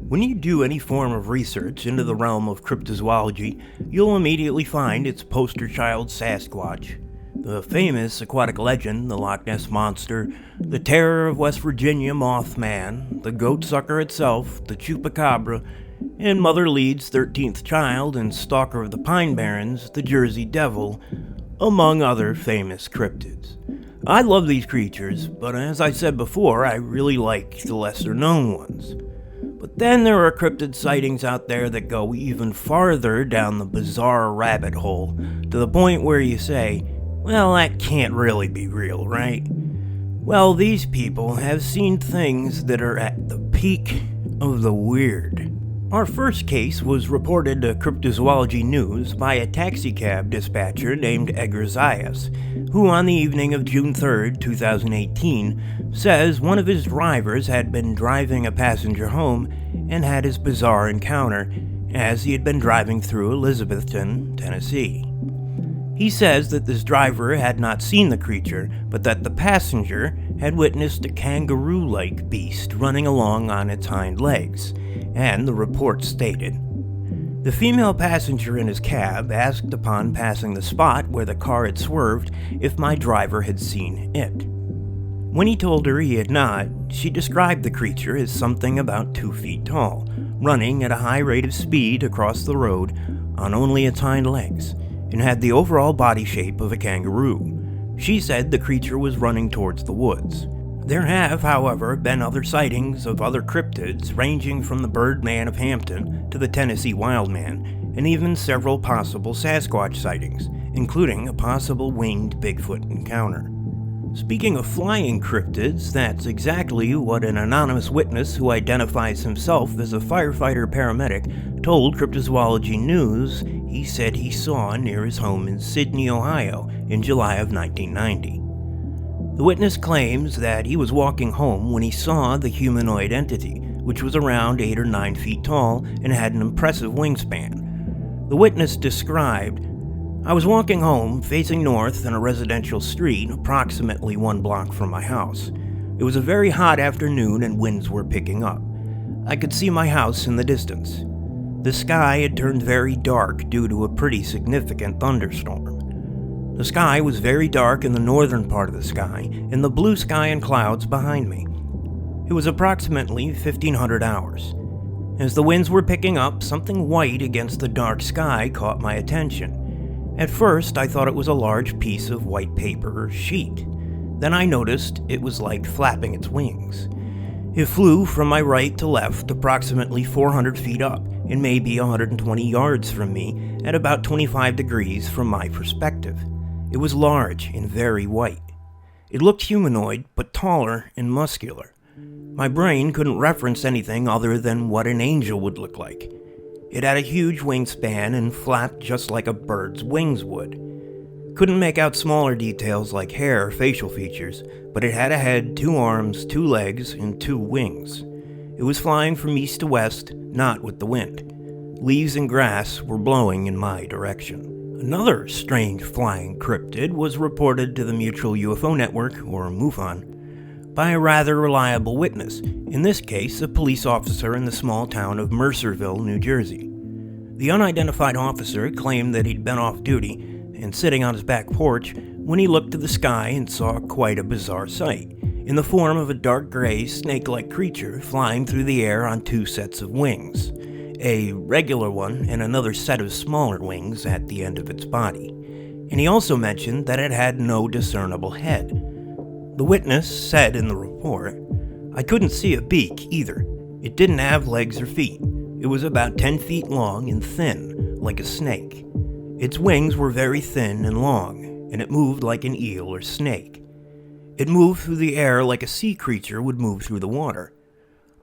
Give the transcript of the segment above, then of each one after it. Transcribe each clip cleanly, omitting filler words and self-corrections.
When you do any form of research into the realm of cryptozoology, you'll immediately find its poster child Sasquatch. The famous aquatic legend, the Loch Ness Monster, the terror of West Virginia Mothman, the goat sucker itself, the Chupacabra, and Mother Leeds' 13th child and stalker of the Pine Barrens, the Jersey Devil, among other famous cryptids. I love these creatures, but as I said before, I really like the lesser known ones. But then there are cryptid sightings out there that go even farther down the bizarre rabbit hole, to the point where you say, well, that can't really be real, right? Well, these people have seen things that are at the peak of the weird. Our first case was reported to Cryptozoology News by a taxicab dispatcher named Edgar Zayas, who on the evening of June 3rd, 2018, says one of his drivers had been driving a passenger home and had his bizarre encounter as he had been driving through Elizabethton, Tennessee. He says that this driver had not seen the creature, but that the passenger had witnessed a kangaroo-like beast running along on its hind legs, and the report stated, the female passenger in his cab asked upon passing the spot where the car had swerved if my driver had seen it. When he told her he had not, she described the creature as something about 2 feet tall, running at a high rate of speed across the road on only its hind legs, and had the overall body shape of a kangaroo. She said the creature was running towards the woods. There have, however, been other sightings of other cryptids ranging from the Birdman of Hampton to the Tennessee Wildman, and even several possible Sasquatch sightings, including a possible winged Bigfoot encounter. Speaking of flying cryptids, that's exactly what an anonymous witness who identifies himself as a firefighter-paramedic told Cryptozoology News he said he saw near his home in Sydney, Ohio in July of 1990. The witness claims that he was walking home when he saw the humanoid entity, which was around 8 or 9 feet tall and had an impressive wingspan. The witness described, I was walking home, facing north on a residential street approximately 1 block from my house. It was a very hot afternoon and winds were picking up. I could see my house in the distance. The sky had turned very dark due to a pretty significant thunderstorm. The sky was very dark in the northern part of the sky, and the blue sky and clouds behind me. It was approximately 1500 hours. As the winds were picking up, something white against the dark sky caught my attention. At first, I thought it was a large piece of white paper or sheet. Then I noticed it was like flapping its wings. It flew from my right to left approximately 400 feet up and maybe 120 yards from me at about 25 degrees from my perspective. It was large and very white. It looked humanoid, but taller and muscular. My brain couldn't reference anything other than what an angel would look like. It had a huge wingspan and flapped just like a bird's wings would. Couldn't make out smaller details like hair or facial features, but it had a head, 2 arms, 2 legs, and 2 wings. It was flying from east to west, not with the wind. Leaves and grass were blowing in my direction. Another strange flying cryptid was reported to the Mutual UFO Network, or MUFON, by a rather reliable witness, in this case a police officer in the small town of Mercerville, New Jersey. The unidentified officer claimed that he'd been off duty and sitting on his back porch when he looked to the sky and saw quite a bizarre sight, in the form of a dark gray, snake-like creature flying through the air on 2 sets of wings. A regular one and another set of smaller wings at the end of its body. And he also mentioned that it had no discernible head. The witness said in the report, I couldn't see a beak either. It didn't have legs or feet. It was about 10 feet long and thin, like a snake. Its wings were very thin and long, and it moved like an eel or snake. It moved through the air like a sea creature would move through the water.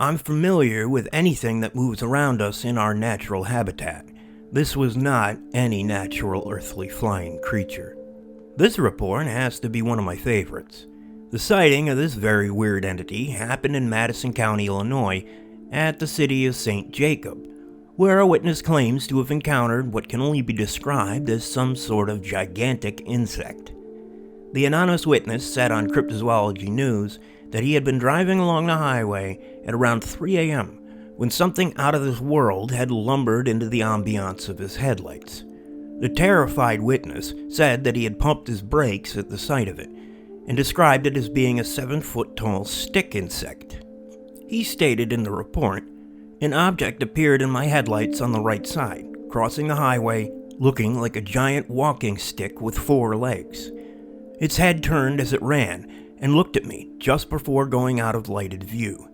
I'm familiar with anything that moves around us in our natural habitat. This was not any natural earthly flying creature. This report has to be one of my favorites. The sighting of this very weird entity happened in Madison County, Illinois, at the city of St. Jacob, where a witness claims to have encountered what can only be described as some sort of gigantic insect. The anonymous witness said on Cryptozoology News that he had been driving along the highway at around 3 a.m. when something out of this world had lumbered into the ambiance of his headlights. The terrified witness said that he had pumped his brakes at the sight of it, and described it as being a 7-foot-tall stick insect. He stated in the report, "An object appeared in my headlights on the right side, crossing the highway, looking like a giant walking stick with 4 legs. Its head turned as it ran, and looked at me just before going out of lighted view.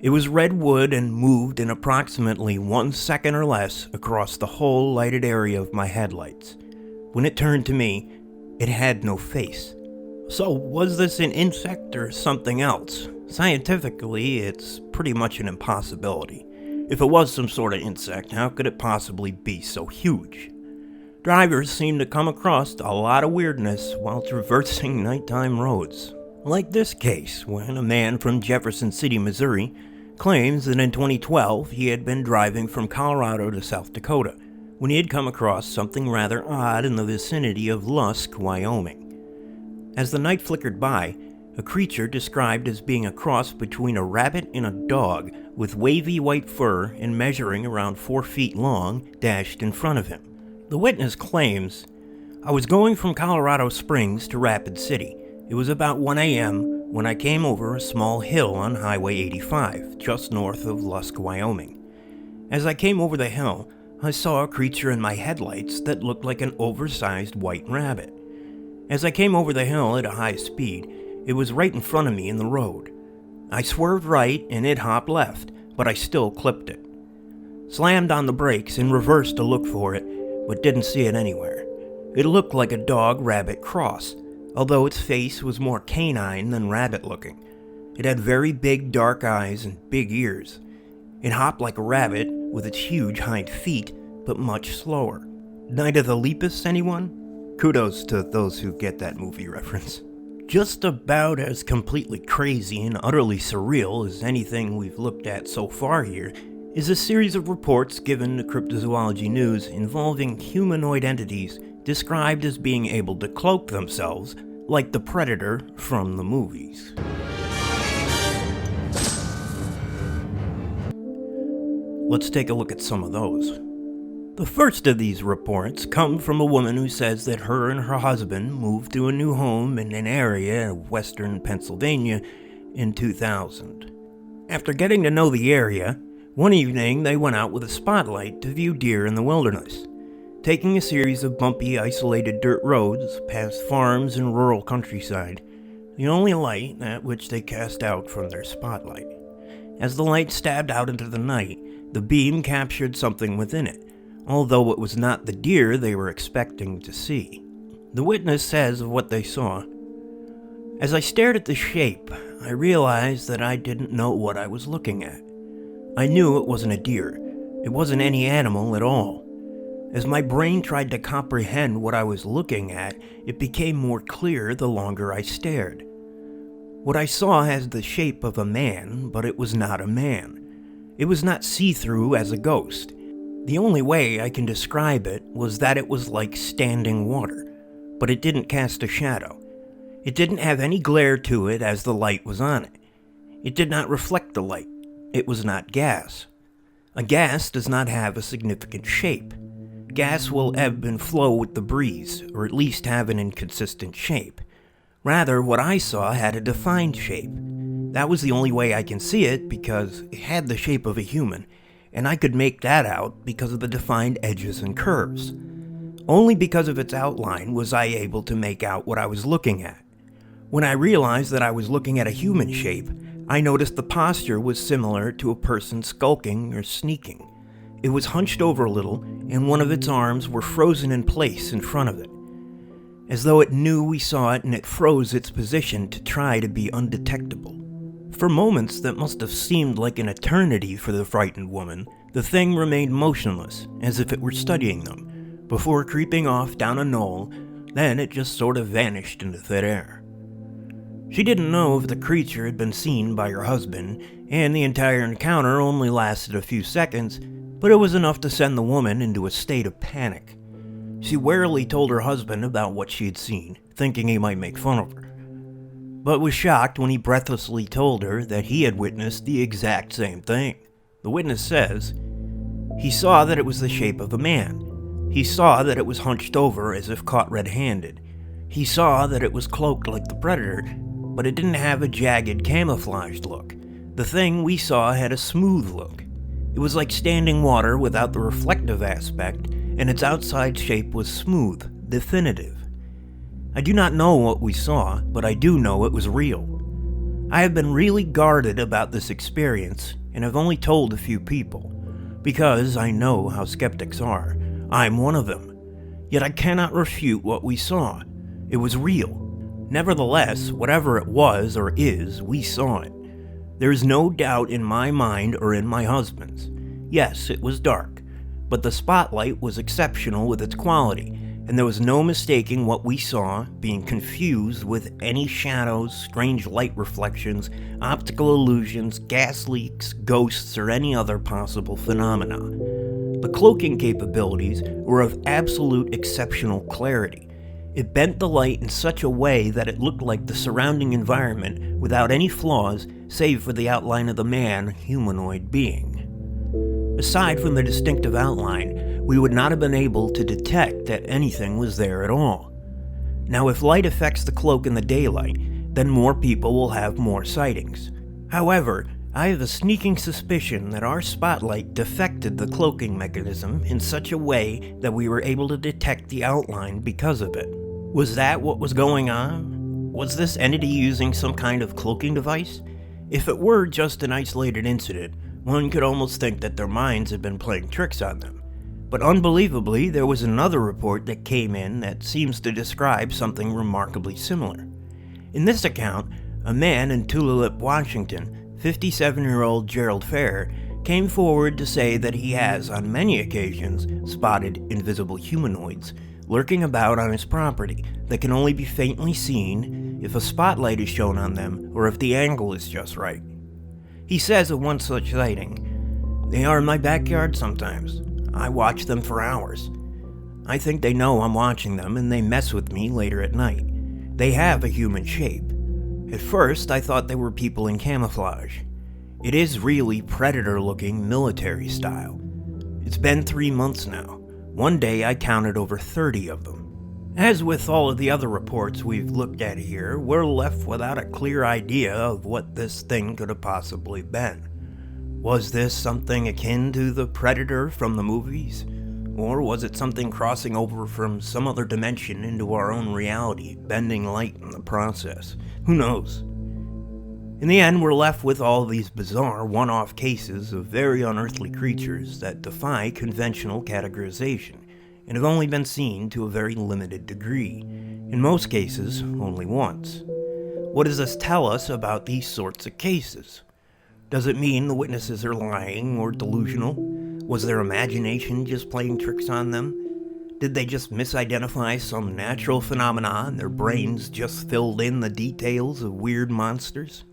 It was red wood and moved in approximately 1 second or less across the whole lighted area of my headlights. When it turned to me, it had no face." So, was this an insect or something else? Scientifically, it's pretty much an impossibility. If it was some sort of insect, how could it possibly be so huge? Drivers seem to come across a lot of weirdness while traversing nighttime roads. Like this case, when a man from Jefferson City, Missouri, claims that in 2012 he had been driving from Colorado to South Dakota when he had come across something rather odd in the vicinity of Lusk, Wyoming. As the night flickered by, a creature described as being a cross between a rabbit and a dog with wavy white fur and measuring around 4 feet long dashed in front of him. The witness claims, "I was going from Colorado Springs to Rapid City. It was about 1 a.m. when I came over a small hill on Highway 85, just north of Lusk, Wyoming. As I came over the hill, I saw a creature in my headlights that looked like an oversized white rabbit. As I came over the hill at a high speed, it was right in front of me in the road. I swerved right and it hopped left, but I still clipped it. Slammed on the brakes and reversed to look for it, but didn't see it anywhere. It looked like a dog-rabbit cross, although its face was more canine than rabbit-looking. It had very big dark eyes and big ears. It hopped like a rabbit with its huge hind feet, but much slower. Night of the Lepus, anyone? Kudos to those who get that movie reference. Just about as completely crazy and utterly surreal as anything we've looked at so far here is a series of reports given to Cryptozoology News involving humanoid entities described as being able to cloak themselves like the Predator from the movies. Let's take a look at some of those. The first of these reports come from a woman who says that her and her husband moved to a new home in an area of western Pennsylvania in 2000. After getting to know the area, one evening they went out with a spotlight to view deer in the wilderness, taking a series of bumpy, isolated dirt roads past farms and rural countryside, the only light at which they cast out from their spotlight. As the light stabbed out into the night, the beam captured something within it, although it was not the deer they were expecting to see. The witness says of what they saw, "As I stared at the shape, I realized that I didn't know what I was looking at. I knew it wasn't a deer. It wasn't any animal at all. As my brain tried to comprehend what I was looking at, it became more clear the longer I stared. What I saw has the shape of a man, but it was not a man. It was not see-through as a ghost. The only way I can describe it was that it was like standing water, but it didn't cast a shadow. It didn't have any glare to it as the light was on it. It did not reflect the light. It was not gas. A gas does not have a significant shape. Gas will ebb and flow with the breeze, or at least have an inconsistent shape. Rather, what I saw had a defined shape. That was the only way I can see it because it had the shape of a human, and I could make that out because of the defined edges and curves. Only because of its outline was I able to make out what I was looking at. When I realized that I was looking at a human shape, I noticed the posture was similar to a person skulking or sneaking. It was hunched over a little, and one of its arms were frozen in place in front of it, as though it knew we saw it and it froze its position to try to be undetectable. For moments that must have seemed like an eternity for the frightened woman, the thing remained motionless, as if it were studying them, before creeping off down a knoll. Then it just sort of vanished into thin air. She didn't know if the creature had been seen by her husband, and the entire encounter only lasted a few seconds, but it was enough to send the woman into a state of panic. She warily told her husband about what she had seen, thinking he might make fun of her, but was shocked when he breathlessly told her that he had witnessed the exact same thing. The witness says, he saw that it was the shape of a man. He saw that it was hunched over as if caught red-handed. He saw that it was cloaked like the predator, but it didn't have a jagged, camouflaged look. The thing we saw had a smooth look. It was like standing water without the reflective aspect, and its outside shape was smooth, definitive. I do not know what we saw, but I do know it was real. I have been really guarded about this experience, and have only told a few people, because I know how skeptics are. I'm one of them. Yet I cannot refute what we saw. It was real. Nevertheless, whatever it was or is, we saw it. There is no doubt in my mind or in my husband's. Yes, it was dark, but the spotlight was exceptional with its quality, and there was no mistaking what we saw being confused with any shadows, strange light reflections, optical illusions, gas leaks, ghosts, or any other possible phenomena. The cloaking capabilities were of absolute exceptional clarity. It bent the light in such a way that it looked like the surrounding environment without any flaws save for the outline of the man, humanoid being. Aside from the distinctive outline, we would not have been able to detect that anything was there at all. Now, if light affects the cloak in the daylight, then more people will have more sightings. However, I have a sneaking suspicion that our spotlight defected the cloaking mechanism in such a way that we were able to detect the outline because of it. Was that what was going on? Was this entity using some kind of cloaking device? If it were just an isolated incident, one could almost think that their minds had been playing tricks on them. But unbelievably, there was another report that came in that seems to describe something remarkably similar. In this account, a man in Tulalip, Washington, 57-year-old Gerald Fair, came forward to say that he has, on many occasions, spotted invisible humanoids lurking about on his property that can only be faintly seen if a spotlight is shown on them or if the angle is just right. He says of one such sighting, "They are in my backyard sometimes. I watch them for hours. I think they know I'm watching them and they mess with me later at night. They have a human shape. At first, I thought they were people in camouflage. It is really predator-looking military style. It's been 3 months now. One day I counted over 30 of them." As with all of the other reports we've looked at here, we're left without a clear idea of what this thing could have possibly been. Was this something akin to the Predator from the movies? Or was it something crossing over from some other dimension into our own reality, bending light in the process? Who knows? In the end, we're left with all these bizarre one-off cases of very unearthly creatures that defy conventional categorization, and have only been seen to a very limited degree, in most cases only once. What does this tell us about these sorts of cases? Does it mean the witnesses are lying or delusional? Was their imagination just playing tricks on them? Did they just misidentify some natural phenomena and their brains just filled in the details of weird monsters?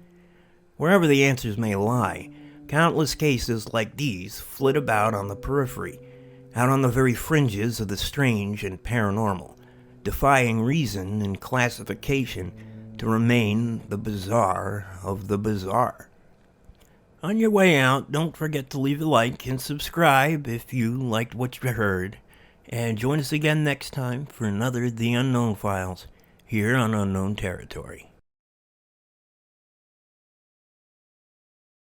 Wherever the answers may lie, countless cases like these flit about on the periphery, out on the very fringes of the strange and paranormal, defying reason and classification to remain the bizarre of the bizarre. On your way out, don't forget to leave a like and subscribe if you liked what you heard, and join us again next time for another The Unknown Files, here on Unknown Territory.